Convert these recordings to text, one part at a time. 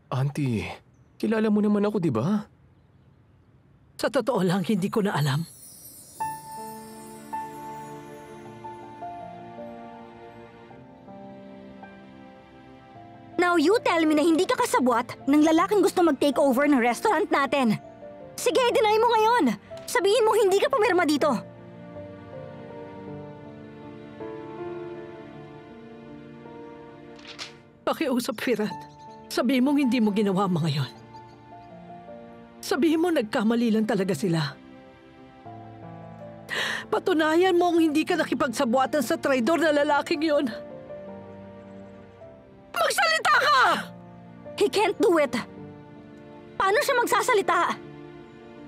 Auntie, kilala mo naman ako, di ba? Sa totoo lang, hindi ko na alam. Now you tell me na hindi ka kasabwat ng lalaking gusto mag-take over ng restaurant natin. Sige, deny mo ngayon. Sabihin mo hindi ka pumirma dito. Pakiusap, Firat. Sabihin mong hindi mo ginawa mga yon. Sabihin mo nagkamali lang talaga sila. Patunayan mong hindi ka nakipagsabuatan sa traidor na lalaking yon. Magsalita ka! He can't do it. Paano siya magsasalita?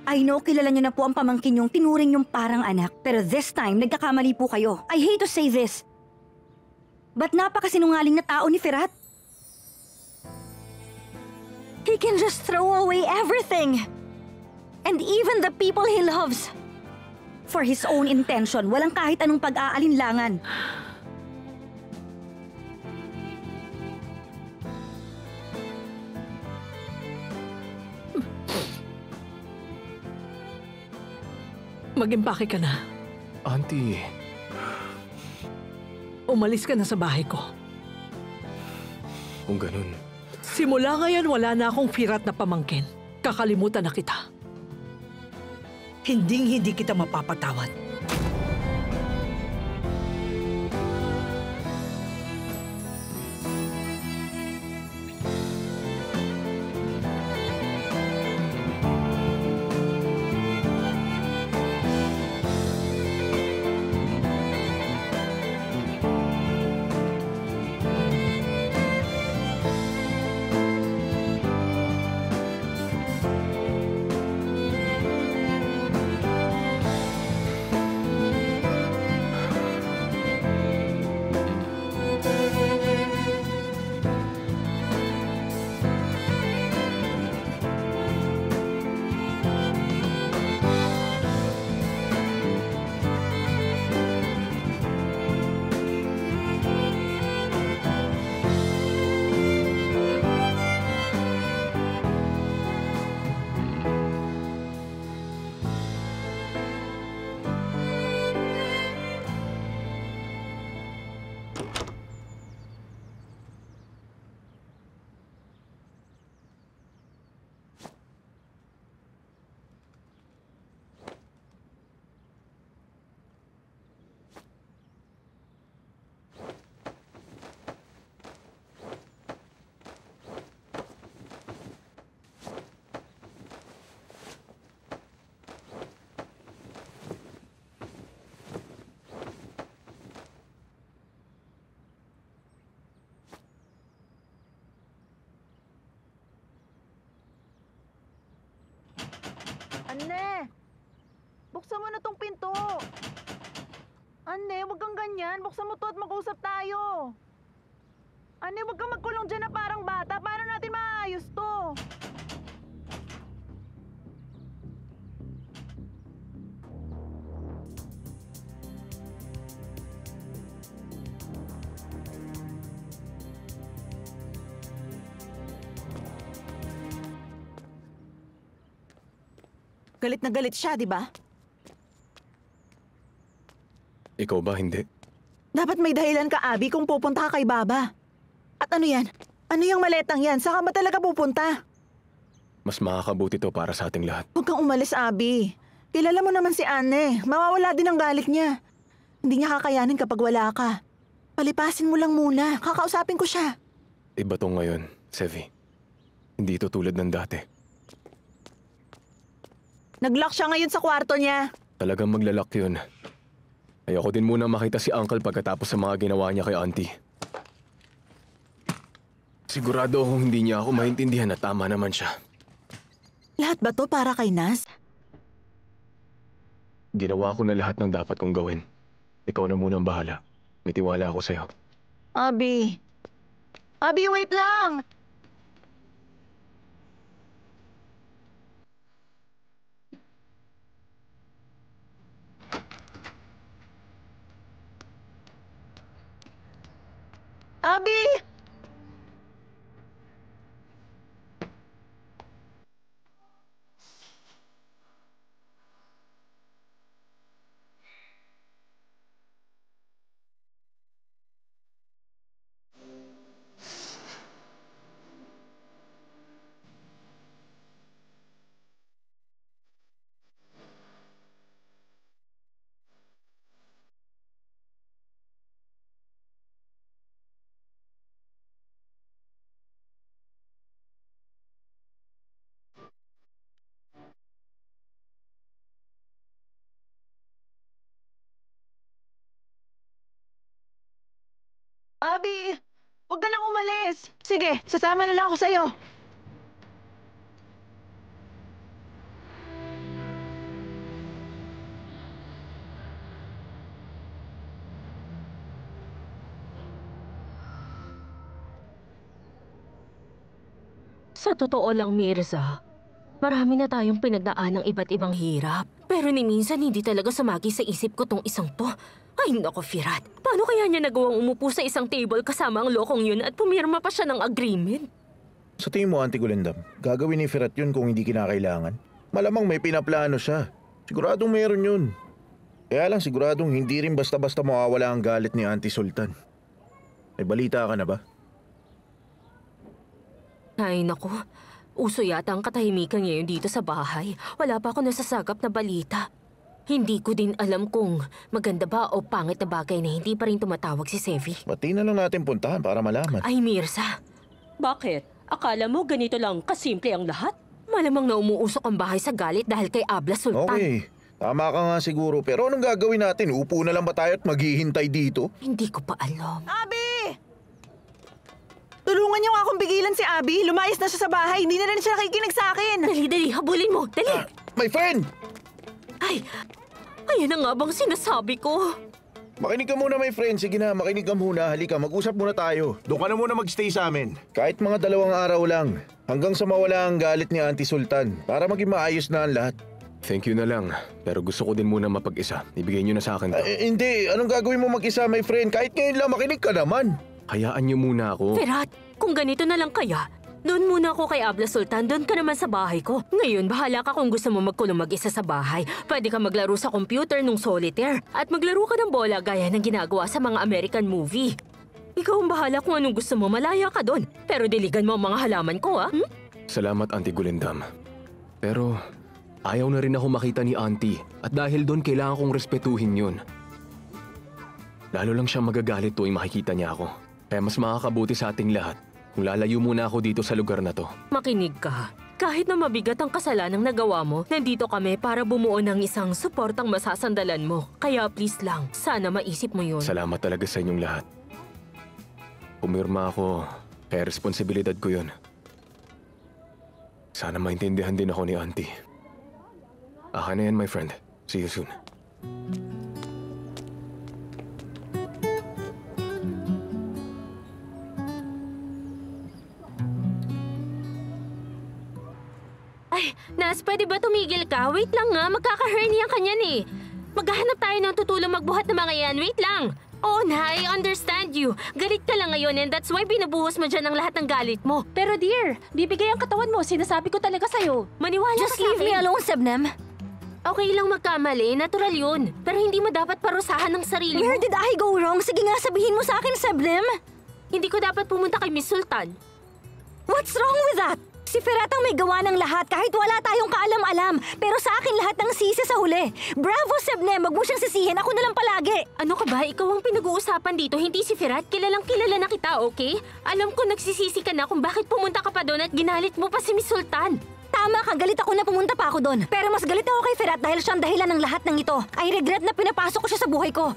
I know kilala niyo na po ang pamangkin yung tinuring yung parang anak, pero this time nagkakamali po kayo. I hate to say this. But napakasinungaling na tao ni Firat. He can just throw away everything. And even the people he loves. For his own intention, walang kahit anong pag-aalinlangan. Mag-impake ka na. Auntie, Umalis ka na sa bahay ko. kung ganun. Simula ngayon, wala na akong Firat na pamangkin. Kakalimutan na kita. Hinding-hindi kita mapapatawad. Anne! Buksan mo na tong pinto! Anne, wag kang ganyan. Buksan mo to at mag-usap tayo. Anne, wag kang magkulong dyan na parang bata. Paano natin maayos to? Galit na galit siya, di ba? Ikaw ba hindi? Dapat may dahilan ka, Abby, kung pupunta ka kay Baba. At ano yan? Ano yung maletang yan? Saan ka ba talaga pupunta? Mas makakabuti to para sa ating lahat. Huwag kang umalis, Abby. Kilala mo naman si Anne. Mawawala din ang galit niya. Hindi niya kakayanin kapag wala ka. Palipasin mo lang muna. Kakausapin ko siya. Iba to ngayon, Sevi. Hindi ito tulad ng dati. Nag-lock siya ngayon sa kwarto niya. Talagang maglalak yun. Ayoko din muna makita si Uncle pagkatapos sa mga ginawa niya kay Auntie. Sigurado akong hindi niya ako maintindihan na tama naman siya. Lahat ba to para kay Naz? Ginawa ko na lahat ng dapat kong gawin. Ikaw na muna ang bahala. May tiwala ako sa'yo. Abby. Abby, wait lang! Abby! Sige, sasama na lang ako sa'yo. Sa totoo lang, Mirza, marami na tayong pinagdaan ng iba't ibang hirap. Pero ni minsan hindi talaga sumagi sa isip ko tong isang to. Ay nako, Firat. Paano kaya niya nagawang umupo sa isang table kasama ang lokong yun at pumirma pa siya ng agreement? Sa tingin mo, Auntie Gulendam, gagawin ni Firat yun kung hindi kinakailangan? Malamang may pinaplano siya. Siguradong meron yun. Kaya lang siguradong hindi rin basta-basta mawawala ang galit ni Auntie Sultan. May balita ka na ba? Ay nako, uso yata ang katahimikan ngayon dito sa bahay. Wala pa ako nasasagap na balita. Hindi ko din alam kung maganda ba o pangit na bagay na hindi pa rin tumatawag si Sevi. Pati na lang natin puntahan para malaman. Ay, Mirza. Bakit? Akala mo ganito lang kasimple ang lahat? Malamang na umuusok ang bahay sa galit dahil kay Abla Sultan. Okay, tama ka nga siguro. Pero anong gagawin natin? Upo na lang ba tayo at maghihintay dito? Hindi ko pa alam. Abby! Tulungan niyo nga akong bigilan si Abby. Lumayas na siya sa bahay. Hindi na rin siya nakikinig sa akin. Dali, habulin mo. Dali! My friend! Ay, ayan na nga bang sinasabi ko? Makinig ka muna, my friend. Sige na, makinig ka muna. Halika, mag-usap muna tayo. Doon ka na muna magstay sa amin. Kahit mga 2 araw lang. Hanggang sa mawala ang galit ni Auntie Sultan. Para maging maayos na ang lahat. Thank you na lang. Pero gusto ko din muna mapag-isa. Ibigay niyo na sa akin to. Hindi, anong gagawin mo mag-isa, my friend? Kahit ngayon lang, makinig ka naman. Hayaan niyo muna ako. Firat, kung ganito na lang kaya, doon muna ako kay Abla Sultan, doon ka naman sa bahay ko. Ngayon, bahala ka kung gusto mo magkulong mag-isa sa bahay. Pwede ka maglaro sa computer nung solitaire at maglaro ka ng bola gaya ng ginagawa sa mga American movie. Ikaw ang bahala kung anong gusto mo, malaya ka doon. Pero diligan mo ang mga halaman ko, ha? Salamat, Auntie Gulendam. Pero ayaw na rin ako makita ni Auntie at dahil doon kailangan kong respetuhin yun. Lalo lang siya magagalit tuwing makikita niya ako. Kaya mas makakabuti sa ating lahat kung lalayo muna ako dito sa lugar na to. Makinig ka. Kahit na mabigat ang kasalanang nagawa mo, nandito kami para bumuo ng isang suportang masasandalan mo. Kaya please lang, sana maisip mo yun. Salamat talaga sa inyong lahat. Pumirma ako, kaya responsibilidad ko yun. Sana maintindihan din ako ni Auntie. Aka na yan, my friend. See you soon. Ay, Nas, pwede ba tumigil ka? Wait lang nga, magkaka-hernia ka niyan eh. Maghahanap tayo ng tutulong magbuhat ng mga yan. Wait lang. Oo na, I understand you. Galit ka lang ngayon and that's why binubuhos mo dyan ang lahat ng galit mo. Pero dear, bibigay ang katawan mo. Sinasabi ko talaga sa'yo. Maniwala Just ka sa leave me akin. alone, Sebnem. Okay lang magkamali, natural yun. Pero hindi mo dapat parusahan ng sarili mo. Where did I go wrong? Sige nga, sabihin mo sa akin, Sebnem. Hindi ko dapat pumunta kay Miss Sultan. What's wrong with that? Si Firat ang may gawa ng lahat kahit wala tayong kaalam-alam. Pero sa akin lahat ng sisi sa huli. Bravo, Sebnem! Wag mo siyang sisihin. Ako na lang palagi. Ano ka ba? Ikaw ang pinag-uusapan dito, hindi si Firat. Kilalang kilala na kita, okay? Alam ko nagsisisi ka na kung bakit pumunta ka pa doon at ginalit mo pa si Miss Sultan. Tama ka, galit ako na pumunta pa ako doon. Pero mas galit ako kay Firat dahil siyang dahilan ng lahat ng ito. I regret na pinapasok ko siya sa buhay ko.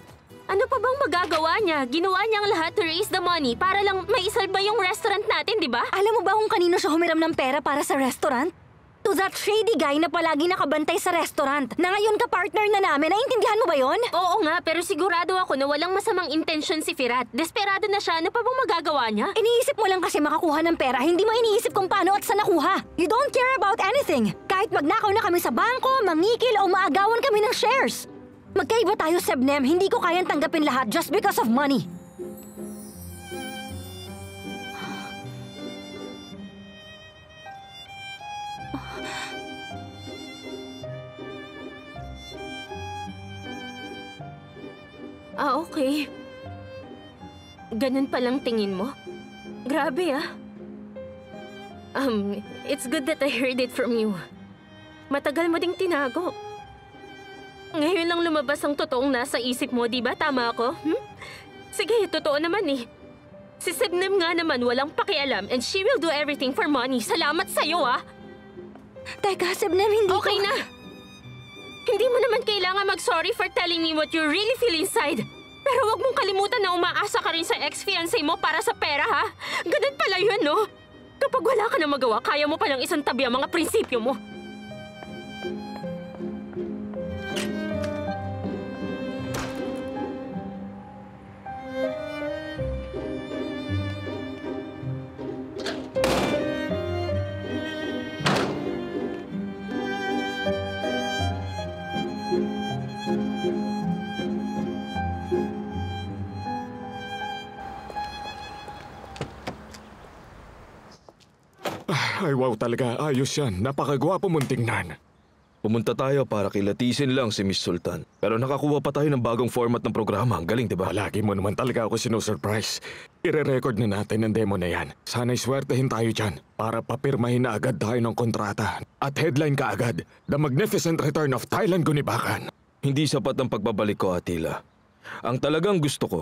Ano pa bang magagawa niya? Ginawa niya ang lahat to raise the money para lang maisalba yung restaurant natin, di ba? Alam mo ba kung kanino siya humiram ng pera para sa restaurant? To that shady guy na palagi nakabantay sa restaurant. Na ngayon ka-partner na namin. Naintindihan mo ba yon? Oo nga, pero sigurado ako na walang masamang intention si Firat. Desperado na siya. Ano pa bang magagawa niya? Iniisip mo lang kasi makakuha ng pera, hindi mo iniisip kung paano at saan nakuha. You don't care about anything. Kahit magnakaw na kami sa bangko, mangikil o maagawan kami ng shares. Magkaiba tayo, Sebnem. Hindi ko kayang tanggapin lahat just because of money. Okay. Ganun palang tingin mo? Grabe ah. It's good that I heard it from you. Matagal mo ding tinago. Ngayon lang lumabas ang totoong nasa isip mo, di ba? Tama ako? Sige, totoo naman eh. Si Sebnem nga naman walang pakialam and she will do everything for money. Salamat sa'yo ah! Teka, Sebnem, hindi Okay na! Hindi mo naman kailangan mag-sorry for telling me what you really feel inside. Pero wag mong kalimutan na umaasa ka rin sa ex-fiancé mo para sa pera, ha? Ganun pala yun, no? Kapag wala ka na magawa, kaya mo palang isang tabi ang mga prinsipyo mo. Ay wow talaga, ayos yan. Napakagwapo mong tingnan. Pumunta tayo para kilatisin lang si Miss Sultan. Pero nakakuha pa tayo ng bagong format ng programa. Ang galing, di ba? Palagi mo naman talaga ako sinusurprise. Ire-record na natin ang demo na yan. Sana'y swertehin tayo dyan para papirmahin na agad tayo ng kontrata. At headline ka agad, The Magnificent Return of Thailand Gunibakan. Hindi sapat ang pagbabalik ko, Attila. Ang talagang gusto ko,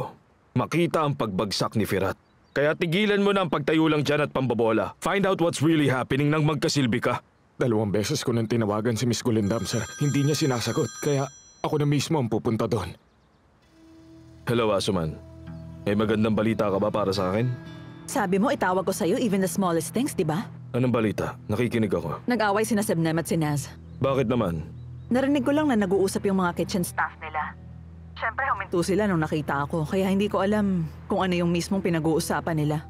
makita ang pagbagsak ni Firat. Kaya tigilan mo na ang pagtayo lang dyan at pambabola. Find out what's really happening nang magkasilbi ka. 2 beses ko nang tinawagan si Miss Gulindam, sir. Hindi niya sinasagot, kaya ako na mismo ang pupunta doon. Hello, Asuman. May magandang balita ka ba para sa akin? Sabi mo, itawag ko sa'yo even the smallest things, di ba? Anong balita? Nakikinig ako. Nag-away sina Sebnem at si Naz. Bakit naman? Narinig ko lang na nag-uusap yung mga kitchen staff nila. Siyempre, huminto sila nung nakita ako, kaya hindi ko alam kung ano yung mismong pinag-uusapan nila.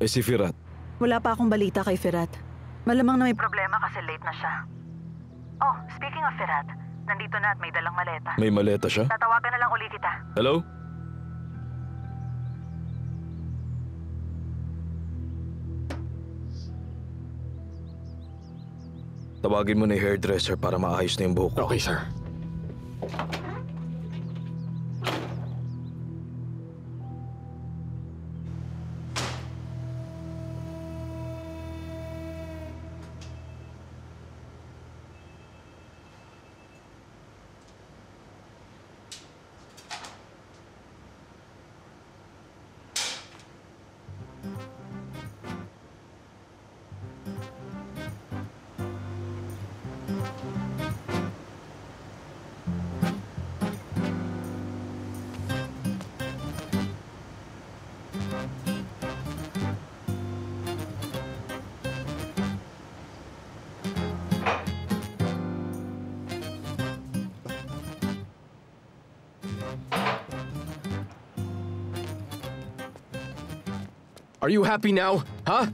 Eh si Firat? Wala pa akong balita kay Firat. Malamang na may problema kasi late na siya. Oh, speaking of Firat, nandito na at may dalang maleta. May maleta siya? Tatawagan na lang uli kita. Hello? Tawagin mo na yung hairdresser para maayos na yung buhok ko. Okay, sir. Are you happy now? Ha?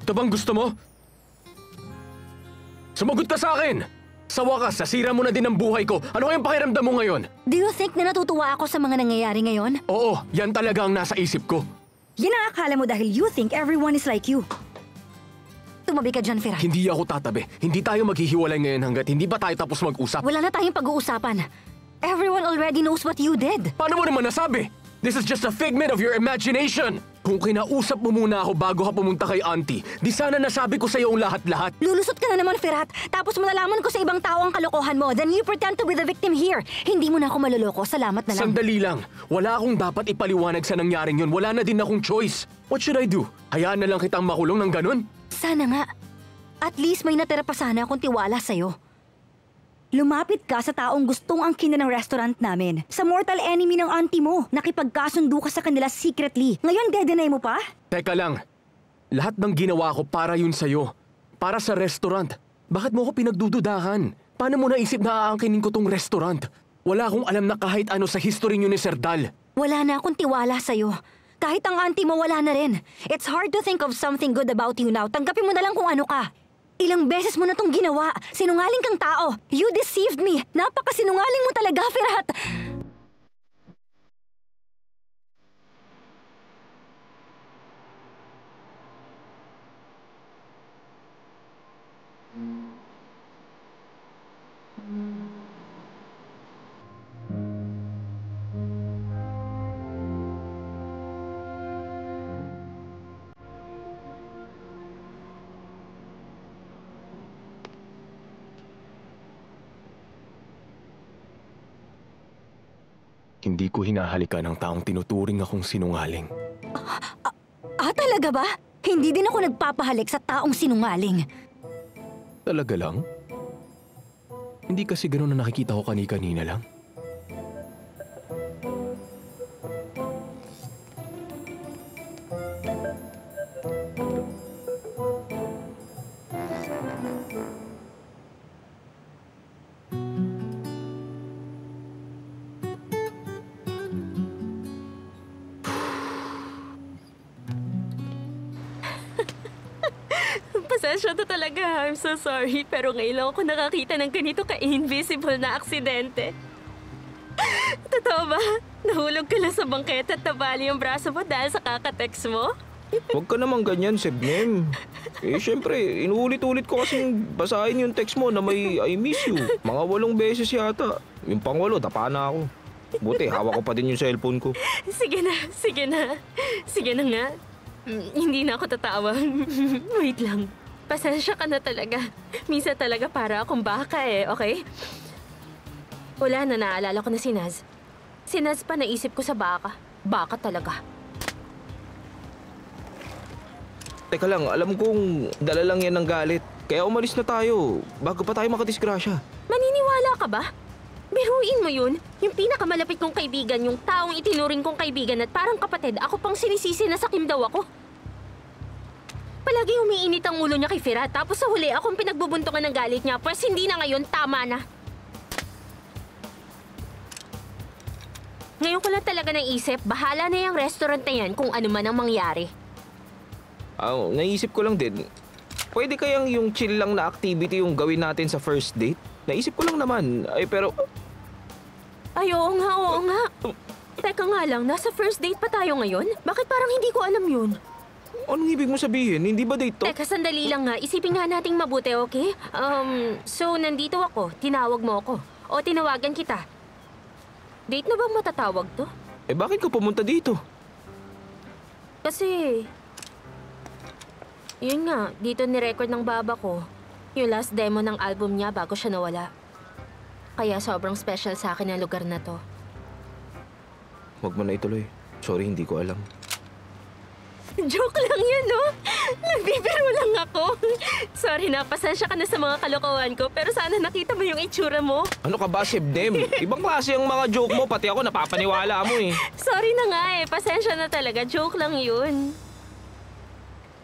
Ito bang gusto mo? Sumagot ka sa akin! Sa wakas, sasira mo na din ang buhay ko. Ano kayang pakiramdam mo ngayon? Do you think na natutuwa ako sa mga nangyayari ngayon? Oo, yan talaga ang nasa isip ko. Yan ang akala mo dahil you think everyone is like you. Tumabi ka dyan, Firat. Hindi ako tatabi. Hindi tayo maghihiwalay ngayon hanggat hindi pa tayo tapos mag-usap. Wala na tayong pag-uusapan. Everyone already knows what you did. Paano mo naman nasabi? This is just a figment of your imagination. Kung kinausap mo muna ako bago ka pumunta kay Auntie, di sana nasabi ko sa iyo ang lahat-lahat. Lulusot ka na naman, Firat. Tapos malalaman ko sa ibang tao ang kalokohan mo. Then you pretend to be the victim here. Hindi mo na ako maloloko. Salamat na lang. Sandali lang. Wala akong dapat ipaliwanag sa nangyaring yun. Wala na din akong choice. What should I do? Hayaan na lang kitang makulong ng ganun? Sana nga. At least may natira pa sana akong tiwala sa'yo. Lumapit ka sa taong gustong angkin ng restaurant namin. Sa mortal enemy ng auntie mo. Nakipagkasundo ka sa kanila secretly. Ngayon, dedenay mo pa? Teka lang. Lahat ng ginawa ko para yun sa'yo. Para sa restaurant. Bakit mo ko pinagdududahan? Paano mo naisip na aangkinin ko tong restaurant? Wala akong alam na kahit ano sa history nyo ni Sir Dal. Wala na akong tiwala sa'yo. Kahit ang auntie mo, wala na rin. It's hard to think of something good about you now. Tanggapin mo na lang kung ano ka. Ilang beses mo na tong ginawa. Sinungaling kang tao. You deceived me. Napakasinungaling mo talaga, Firat. Hindi ko hinahalikan ng taong tinuturing akong sinungaling. Talaga ba? Hindi din ako nagpapahalik sa taong sinungaling. Talaga lang? Hindi kasi ganun na nakikita ko kani-kanina lang. pasensya na talaga. I'm so sorry. Pero ngayon lang ako nakakita ng ganito ka-invisible na aksidente. Totoo ba? Nahulog ka lang sa bangketa at nabali yung braso mo dahil sa kakatext mo? Huwag ka naman ganyan, Sebnem. Siyempre, inuulit-ulit ko kasing basahin yung text mo na may I miss you. Mga 8 beses yata. Yung pang-8, tapa na ako. Buti, hawak ko pa din yung cellphone ko. Sige na, sige na. Sige na nga. Hindi na ako tatawa. Wait lang. Pasensya ka na talaga. Minsan talaga para akong baka okay? Wala na, naalala ko na si Naz. Si Naz pa naisip ko sa baka. Baka talaga. Teka lang, alam kong dala lang yan ng galit. Kaya umalis na tayo, bago pa tayo makadisgrasya. Maniniwala ka ba? Biruin mo yun. Yung pinakamalapit kong kaibigan, yung taong itinuring kong kaibigan at parang kapatid, ako pang sinisisi na sakim daw ako. Palagi umiinit ang ulo niya kay Firat, tapos sa huli akong pinagbubuntungan ng galit niya, pues hindi na ngayon, tama na. Ngayon ko lang talaga naisip, bahala na yung restaurant na yan kung ano man ang mangyari. Naisip ko lang din, pwede kayang yung chill lang na activity yung gawin natin sa first date? Naisip ko lang naman, pero... Ay, oo nga. Teka nga lang, nasa first date pa tayo ngayon? Bakit parang hindi ko alam yun? Anong ibig mo sabihin? Hindi ba date to? Teka, sandali lang nga. Isipin nga nating mabuti, okay? So nandito ako. Tinawag mo ako. O tinawagan kita. Date na bang matatawag to? Bakit ka pumunta dito? Kasi... Yun nga, dito ni-record ng baba ko. Yung last demo ng album niya bago siya nawala. Kaya sobrang special sa akin ang lugar na to. Huwag mo na ituloy. Sorry, hindi ko alam. Joke lang yun, no? Nagbibiro lang ako. Sorry na, pasensya ka na sa mga kalokohan ko, pero sana nakita mo yung itsura mo. Ano ka ba, Sebnem? Ibang klase ang mga joke mo, pati ako napapaniwala mo eh. Sorry na nga pasensya na talaga, joke lang yun.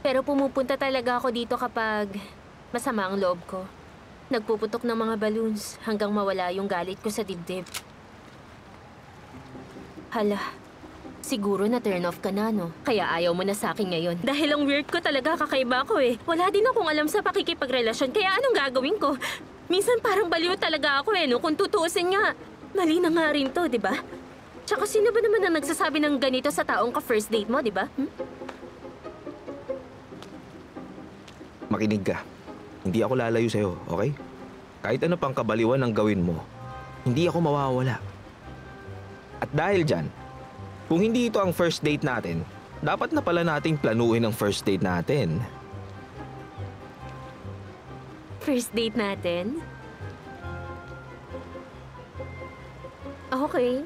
Pero pumupunta talaga ako dito kapag masama ang loob ko. Nagpuputok ng mga balloons hanggang mawala yung galit ko sa dibdib. Hala. Siguro na turn off ka na, no? Kaya ayaw mo na sa akin ngayon. Dahil ang weird ko talaga, kakaiba ko Wala din akong alam sa pakikipagrelasyon, kaya anong gagawin ko? Minsan parang baliw talaga ako no? Kung tutuusin nga. Mali na nga rin to, di ba? Tsaka sino ba naman ang nagsasabi ng ganito sa taong ka-first date mo, di ba? Makinig ka. Hindi ako lalayo sa'yo, okay? Kahit ano pang kabaliwan ang gawin mo, hindi ako mawawala. At dahil dyan, kung hindi ito ang first date natin, dapat na pala nating planuhin ang first date natin. First date natin? Okay.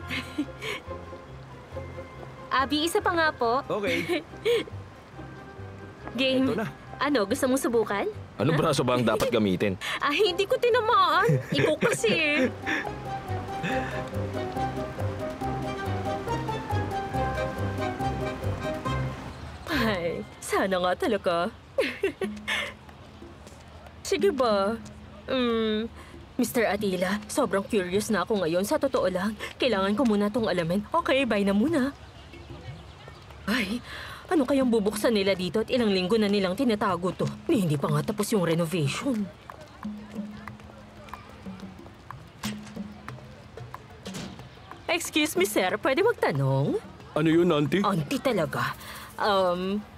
Abby, isa pa nga po. Okay. Game. Ito na. Ano, gusto mong subukan? Ano braso ba ang dapat gamitin? Hindi ko tinamaan. Ikaw kasi. Ay, sana nga talaga. Sige ba? Mr. Atila, sobrang curious na ako ngayon. Sa totoo lang, kailangan ko muna tong alamin. Okay, bye na muna. Ay, ano kayang bubuksan nila dito at ilang linggo na nilang tinatago to? Hindi pa nga tapos yung renovation. Excuse me, sir. Pwede magtanong? Ano yun, auntie? Auntie talaga.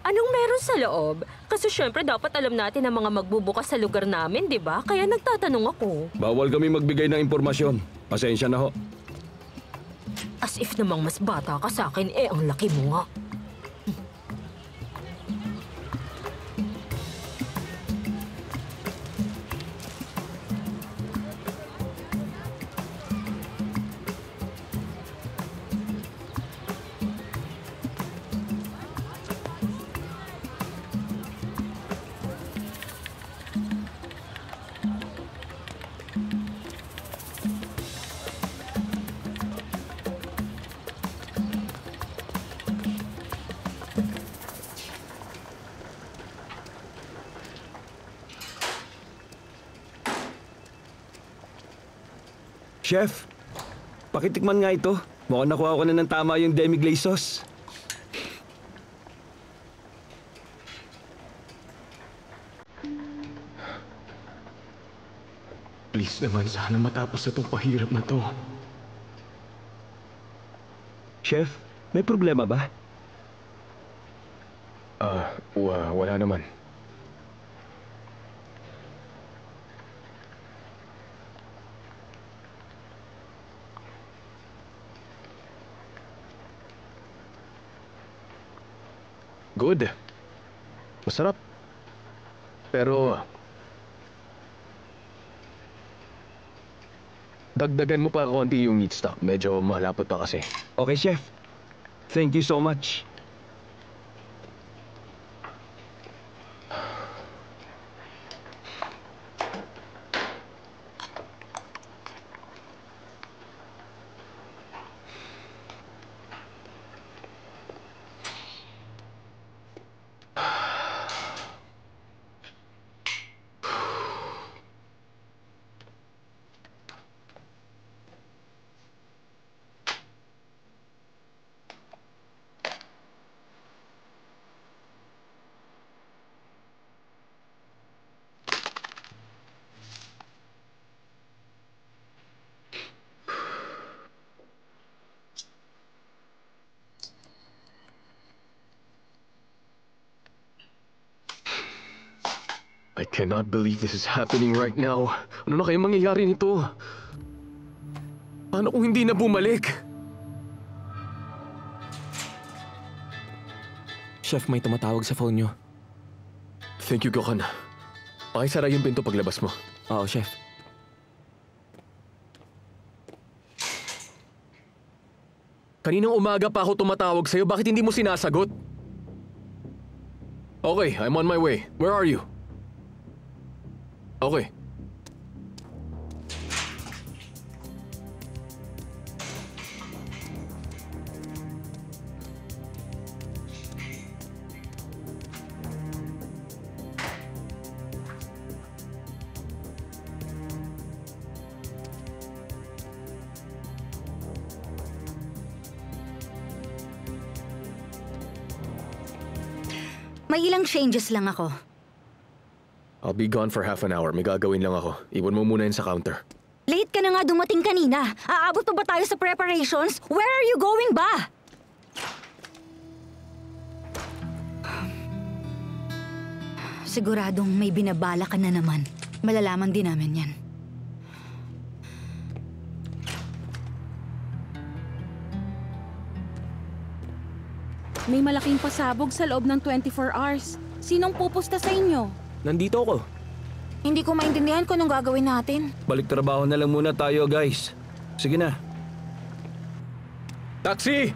Anong meron sa loob? Kasi syempre dapat alam natin ang mga magbubukas sa lugar namin, di ba? Kaya nagtatanong ako. Bawal kami magbigay ng impormasyon. Pasensya na ho. As if namang mas bata ka sa akin, ang laki mo nga. Chef, pakitikman nga ito. Mukhang nakuha ko na ng tama yung demi-glaze sauce. Please naman, sana matapos na tong pahirap na to. Chef, may problema ba? Wala naman. Good. Masarap. Pero... dagdagan mo pa konti yung meat stock. Medyo malapot pa kasi. Okay, Chef. Thank you so much. I cannot believe this is happening right now. Ano na kaya mangyayari nito? Paano kung hindi na bumalik? Chef, may tumatawag sa phone nyo. Thank you, Gokhan. Pakisara yung pinto paglabas mo. Oo, Chef. Kaninang umaga pa ako tumatawag sa'yo, bakit hindi mo sinasagot? Okay, I'm on my way. Where are you? Okay. May ilang changes lang ako. I'll be gone for half an hour. May gagawin lang ako. Iwan mo muna yun sa counter. Late ka na nga dumating kanina. Aabot pa ba tayo sa preparations? Where are you going ba? Siguradong may binabala ka na naman. Malalaman din namin yan. May malaking pasabog sa loob ng 24 hours. Sinong pupusta sa inyo? Nandito ako. Hindi ko maintindihan kung anong gagawin natin. Balik trabaho na lang muna tayo, guys. Sige na. Taxi!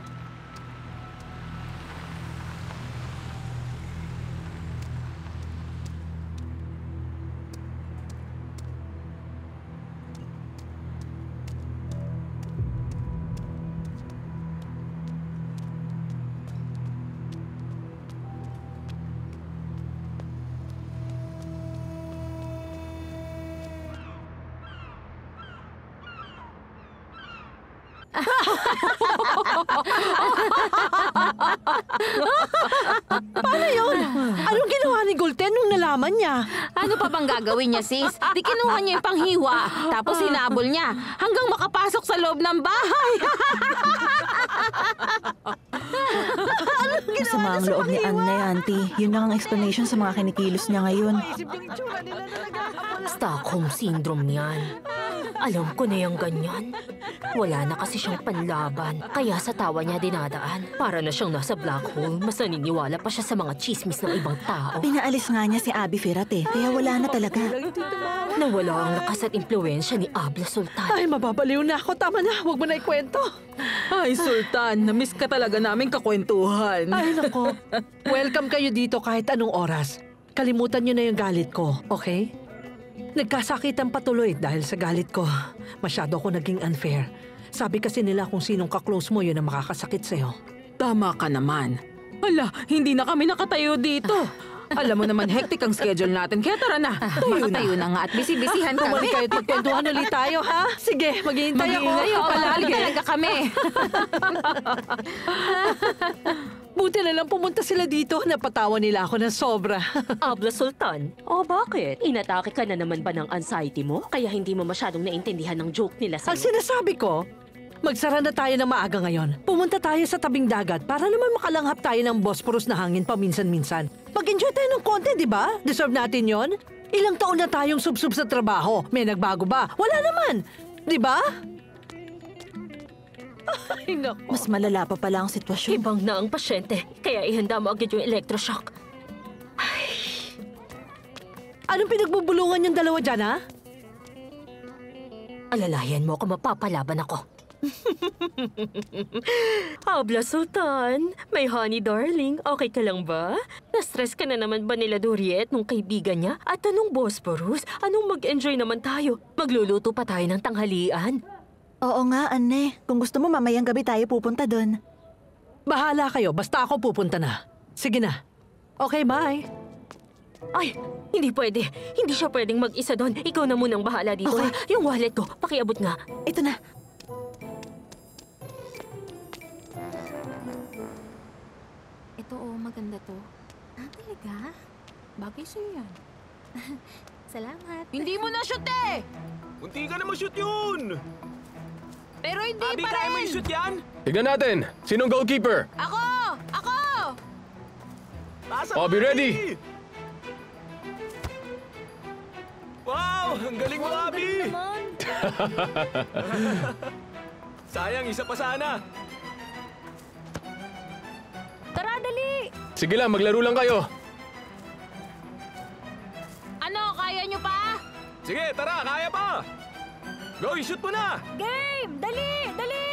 Paano yun? Anong ginawa ni Gulten nung nalaman niya? Ano pa bang gagawin niya, sis? Di kinuha niya yung panghiwa, tapos hinabol niya hanggang makapasok sa loob ng bahay. Masama ang loob ni Anne, Auntie. Yun lang ang explanation sa mga kinikilos niya ngayon. Stockholm Syndrome yan. Alam ko na yung ganyan. Wala na kasi siyang panlaban, kaya sa tawa niya dinadaan. Para na siyang nasa black hole, mas naniniwala pa siya sa mga chismis ng ibang tao. Pinaalis nga niya si Abi Firat kaya wala na talaga. Nawala ang lakas at impluensya ni Abla Sultan. Ay, mababaliw na ako. Tama na, huwag mo na ikwento. Ay, Sultan, na-miss ka talaga namin kakwentuhan. Ay, nako. Welcome kayo dito kahit anong oras. Kalimutan niyo na yung galit ko, okay? Nagkasakitan patuloy dahil sa galit ko. Masyado ako naging unfair. Sabi kasi nila kung sinong ka-close mo, yun ang makakasakit sa'yo. Tama ka naman. Hala, hindi na kami nakatayo dito. Alam mo naman, hectic ang schedule natin, kaya tara na. Makatayo na nga at bisi-bisihan kami. Bumalik kayo at magkwentuhan ulit tayo, ha? Sige, maghihintay ako. Mag-iingay, palagi talaga kami. Buti na lang pumunta sila dito. Napatawa nila ako ng sobra. Abla Sultan. O bakit? Inatake ka na naman ba ng anxiety mo? Kaya hindi mo masyadong naintindihan ng joke nila Ang sa'yo? sinasabi ko, magsara na tayo ng maaga ngayon. Pumunta tayo sa tabing dagat para naman makalanghap tayo ng Bosporus na hangin paminsan-minsan. Mag-enjoy tayo ng konti, di ba? Deserve natin yon. Ilang taon na tayong subsub sa trabaho. May nagbago ba? Wala naman. Di ba? Ay, nako. Mas malala pa pala ang sitwasyon. Ibang na ang pasyente, kaya ihanda mo agad yung electroshock. Anong pinagbubulungan yung dalawa dyan, ha? Alalayan mo ako, mapapalaban ako. Abla Sultan, may honey darling, okay ka lang ba? Na-stress ka na naman ba nila Doriet nung kaibigan niya? At anong Bosporus? Anong mag-enjoy naman tayo? Magluluto pa tayo ng tanghalian. Oo nga, Anne. Kung gusto mo, mamayang gabi tayo pupunta doon. Bahala kayo, basta ako pupunta na. Sige na. Okay, bye. Ay, hindi pwede. Hindi siya pwedeng mag-isa doon. Ikaw na munang bahala dito. Okay. Ha? Yung wallet ko, pakiabot nga. Ito na. Ito maganda to. Ah, talaga? Bagay sa'yo yan. Salamat. Hindi mo na-shoot eh! Munti ka na ma-shoot yun! Pero hindi Abi, pa kaya mo rin! i-shoot yan? Tignan natin! Sinong goalkeeper? Ako! Ako! Taas Oh, be ready! Wow! Ang galing mo, Abi! Sayang, isa pa sana. Tara, dali! Sige lang, maglaro lang kayo. Ano, kaya nyo pa? Sige, tara, kaya pa! Go, i-shoot mo na! Game! Dali! Dali!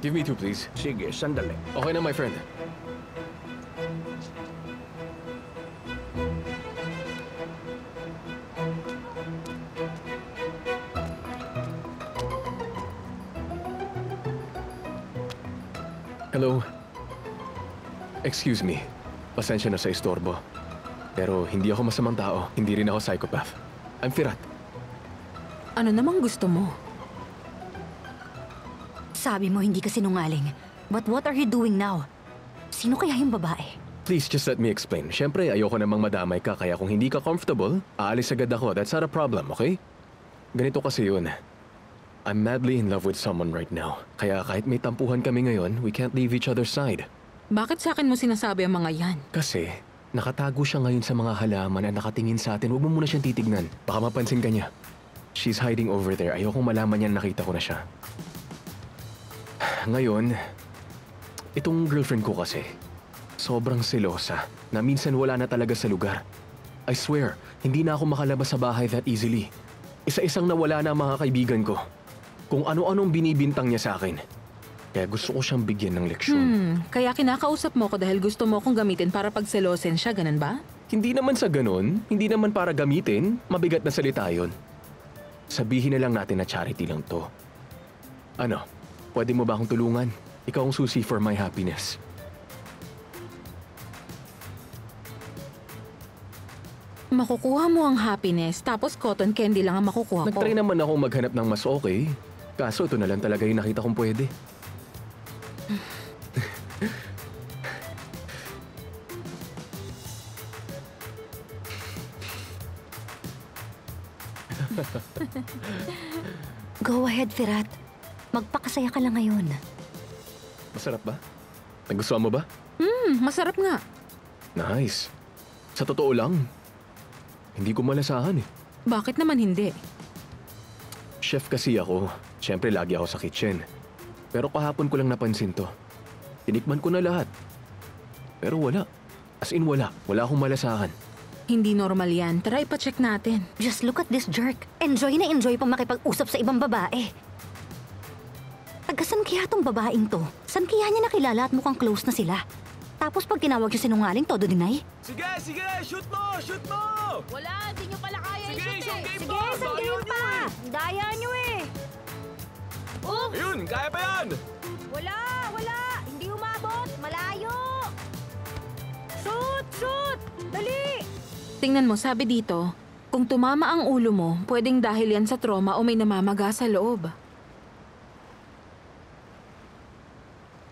Give me two, please. Sige, sandali. Okay na, my friend. Hello. Excuse me. Pasensya na sa istorbo. Pero hindi ako masamang tao. Hindi rin ako psychopath. I'm Firat. Ano namang gusto mo? Sabi mo hindi ka sinungaling. But what are you doing now? Sino kaya yung babae? Please, just let me explain. Siyempre, ayoko namang madamay ka, kaya kung hindi ka comfortable, aalis agad ako. That's not a problem, okay? Ganito kasi yun. I'm madly in love with someone right now. Kaya kahit may tampuhan kami ngayon, we can't leave each other's side. Bakit sa akin mo sinasabi ang mga yan? Kasi, nakatago siya ngayon sa mga halaman na nakatingin sa atin. Huwag mo muna siyang titignan. Baka mapansin ka niya. She's hiding over there. Ayokong malaman niya na nakita ko na siya. Ngayon, itong girlfriend ko kasi, sobrang selosa na minsan wala na talaga sa lugar. I swear, hindi na ako makalabas sa bahay that easily. Isa-isang nawala na ang mga kaibigan ko. Kung ano-anong binibintang niya sa akin. Kaya gusto ko siyang bigyan ng leksyon. Kaya kinakausap mo ko dahil gusto mo akong gamitin para pagselosin siya, ganun ba? Hindi naman sa ganun, hindi naman para gamitin, mabigat na salita yun. Sabihin na lang natin na charity lang to. Ano, pwede mo ba akong tulungan? Ikaw ang susi for my happiness. Makukuha mo ang happiness, tapos cotton candy lang ang makukuha ko. Nagtry naman ako maghanap ng mas okay. Kaso ito na lang talaga yung nakita kong pwede. Go ahead, Firat. Magpakasaya ka lang ngayon. Masarap ba? Nagustuhan mo ba? Masarap nga. Nice. Sa totoo lang, hindi ko malasahan eh. Bakit naman hindi? Chef kasi ako. Siyempre lagi ako sa kitchen. Pero kahapon ko lang napansin to. Tinikman ko na lahat. Pero wala. As in wala. Wala akong malasahan. Hindi normal yan. Tara, ipacheck natin. Just look at this jerk. Enjoy na enjoy pa makipag-usap sa ibang babae. Tagasan kaya tong babaeng to? San kaya niya nakilala at mukhang close na sila? Tapos pag tinawag siya sinungaling, todo deny? Sige, sige! Shoot mo! Shoot mo! Wala, di nyo pala kaya Sige, i-shoot isang eh. game Sige, pa! isang Daya game nyo pa! eh. Daya nyo eh! Oh, Ayun, kaya pa yan! wala! Hindi umabot! Malayo! Shoot! Shoot! Dali! Tingnan mo, sabi dito, kung tumama ang ulo mo, pwedeng dahil yan sa trauma o may namamaga sa loob.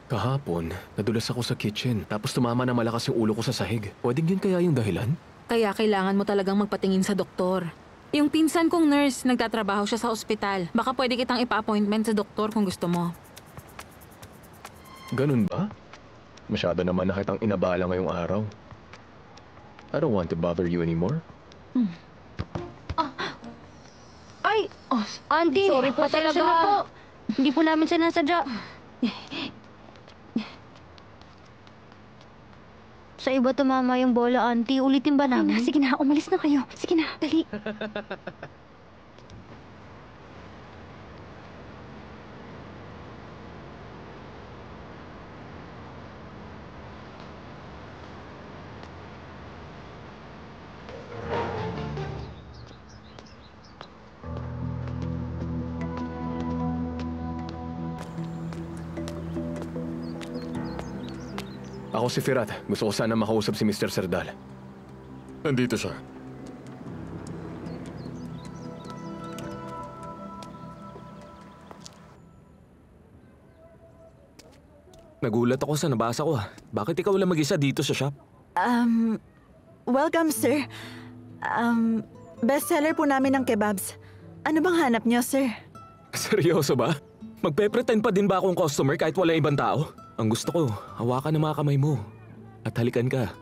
Kahapon, nadulas ako sa kitchen, tapos tumama na malakas yung ulo ko sa sahig. Pwedeng yun kaya yung dahilan? Kaya kailangan mo talagang magpatingin sa doktor. Yung pinsan kong nurse, nagtatrabaho siya sa ospital. Baka pwede kitang ipa-appointment sa doktor kung gusto mo. Ganun ba? Masyado naman na kitang inabala ngayong araw. I don't want to bother you anymore. Ay! Auntie! Sorry po talaga. Na po. Hindi po namin sinasadya. Sa iba tumama yung bola, Auntie. Ulitin ba namin? Sige na, umalis na kayo. Sige na, dali. Ako si Firat. Gusto ko sana makausap si Mr. Serdal. Nandito siya. Nagulat ako sa nabasa ko. Bakit ikaw lang mag-isa dito sa shop? Welcome, sir. Bestseller po namin ng kebabs. Ano bang hanap niyo, sir? Seryoso ba? Magpe-pretend pa din ba akong customer kahit wala ibang tao? Ang gusto ko, hawakan ng mga kamay mo. At halikan ka.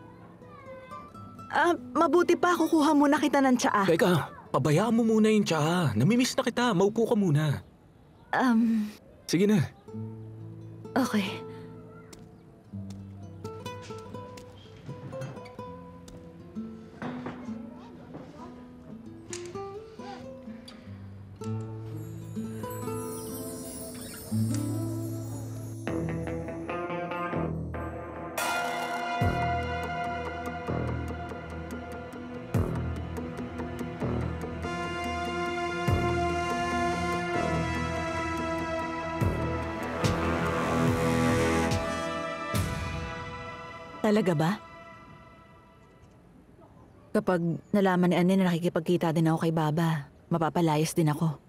Mabuti pa kukuha muna kita ng tsaa. Teka, pabayaan mo muna yung tsaa. Namimiss na kita. Maupo ka muna. Sige na. Okay. Talaga ba? Kapag nalaman ni Anne na nakikipagkita din ako kay Baba, mapapalayas din ako.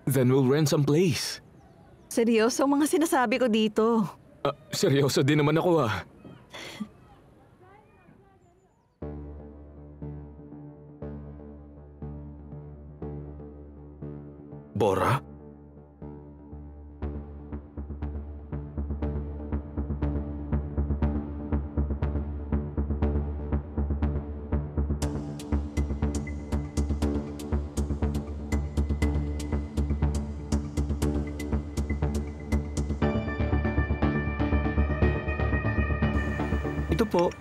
Then we'll rent some place. Seryoso ang mga sinasabi ko dito. Seryoso din naman ako Bora? Ito po.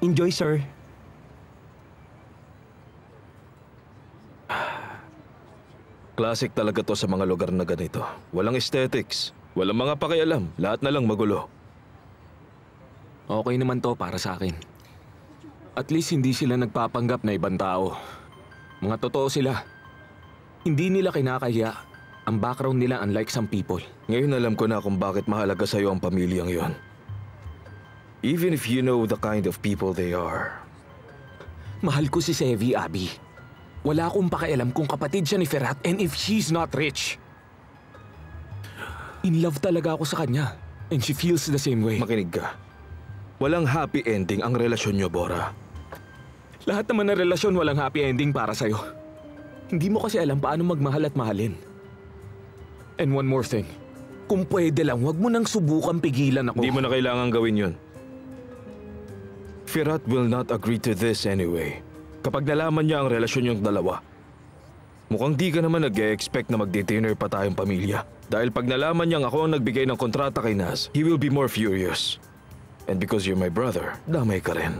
Enjoy, sir. Classic talaga to sa mga lugar na ganito. Walang aesthetics. Walang mga pakialam. Lahat na lang magulo. Okay naman to para sa akin. At least hindi sila nagpapanggap na ibang tao. Mga totoo sila. Hindi nila kinakahiya. Ang background nila unlike some people. Ngayon alam ko na kung bakit mahalaga sa'yo ang pamilyang yon. Even if you know the kind of people they are. Mahal ko si Sevi, Abby. Wala akong pakialam kung kapatid siya ni Ferhat and if she's not rich. In love talaga ako sa kanya. And she feels the same way. Makinig ka. Walang happy ending ang relasyon niyo, Bora. Lahat naman ng relasyon walang happy ending para sa'yo. Hindi mo kasi alam paano magmahal at mahalin. And one more thing. Kung pwede lang, wag mo nang subukan pigilan ako. Hindi mo na kailangan gawin yun. Firat will not agree to this anyway. Kapag nalaman niya ang relasyon yung dalawa. Mukhang di ka naman nag-e-expect na magdi-dinner pa tayong pamilya. Dahil pag nalaman niyang ako ang nagbigay ng kontrata kay Naz, he will be more furious. And because you're my brother, damay ka rin.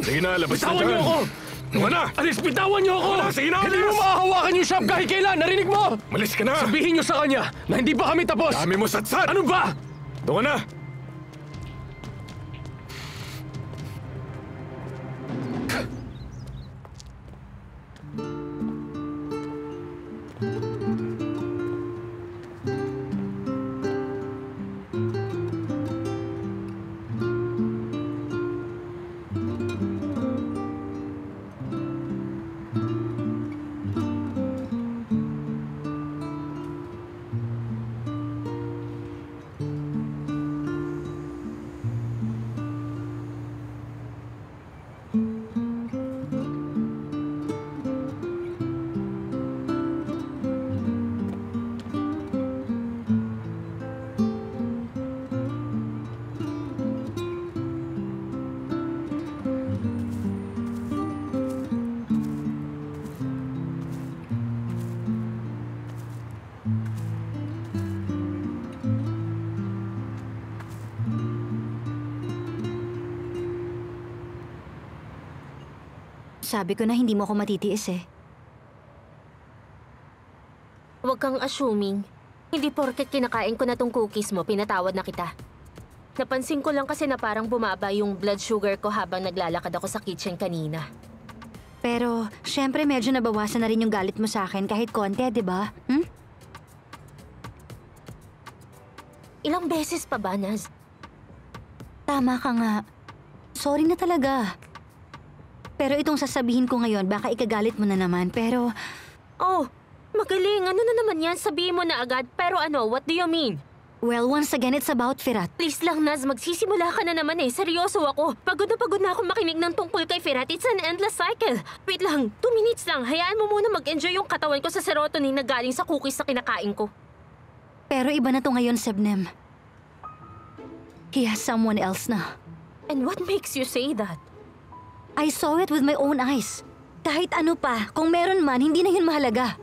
Sige na, labas na Bitawan dyan. niyo ako! Tama na! Alis, bitawan niyo ako! Wala, sige na, Hindi alis! mo maahawakan yung shop kahit kailan, narinig mo? Malis ka na! Sabihin niyo sa kanya na hindi pa kami tapos! Dami mo satsat! Ano ba? Doon ka na! Sabi ko na hindi mo ako matitiis eh. Huwag kang assuming. Hindi porket kinakain ko na tong cookies mo, pinatawad na kita. Napansin ko lang kasi na parang bumaba yung blood sugar ko habang naglalakad ako sa kitchen kanina. Pero, syempre medyo nabawasan na rin yung galit mo sa akin kahit konti, di ba? Ilang beses pa ba, Naz? Tama ka nga. Sorry na talaga. Pero itong sasabihin ko ngayon, baka ikagalit mo na naman, pero... Oh, magaling. Ano na naman yan? Sabihin mo na agad. Pero ano, what do you mean? Well, once again, it's about Firat. Please lang, Naz. Magsisimula ka na naman eh. Seryoso ako. Pagod na ako makinig ng tungkol kay Firat. It's an endless cycle. Wait lang, 2 minutes lang. Hayaan mo muna mag-enjoy yung katawan ko sa serotonin na galing sa cookies na kinakain ko. Pero iba na to ngayon, Sebnem. He has someone else na. And what makes you say that? I saw it with my own eyes. Kahit ano pa, kung meron man, hindi na yun mahalaga.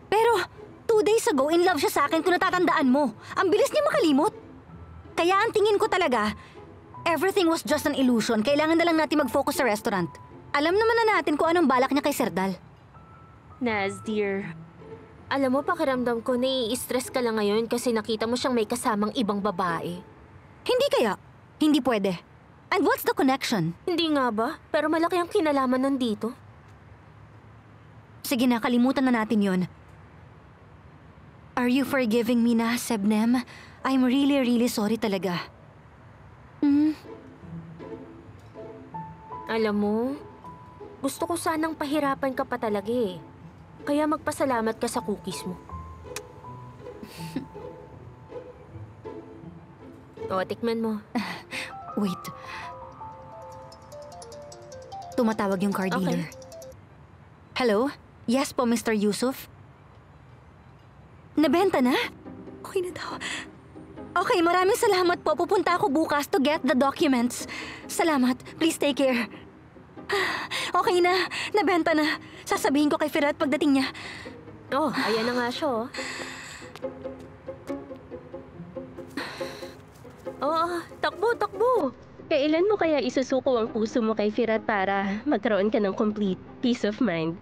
Pero, 2 days ago, in love siya sa akin kung natatandaan mo. Ang bilis niya makalimot. Kaya ang tingin ko talaga, everything was just an illusion. Kailangan na lang natin mag-focus sa restaurant. Alam naman na natin kung anong balak niya kay Serdal. Naz, dear. Alam mo, pakiramdam ko nai-stress ka lang ngayon kasi nakita mo siyang may kasamang ibang babae. Hindi kaya? Hindi pwede. And what's the connection? Hindi nga ba? Pero malaki ang kinalaman nandito. Sige na, kalimutan na natin yon. Are you forgiving me na, Sebnem? I'm really sorry talaga. Alam mo, gusto ko sanang pahirapan ka pa talaga eh. Kaya magpasalamat ka sa cookies mo. O, tikman mo. Wait. Tumatawag yung car dealer. Hello? Yes po, Mr. Yusuf? Nabenta na? Okay na daw. Okay, maraming salamat po. Pupunta ako bukas to get the documents. Salamat. Please take care. Okay na. Nabenta na. Sasabihin ko kay Firat pagdating niya. Oh, ayan na nga siya, oh. Oo, takbo! Kailan mo kaya isusuko ang puso mo kay Firat para magkaroon ka ng complete peace of mind?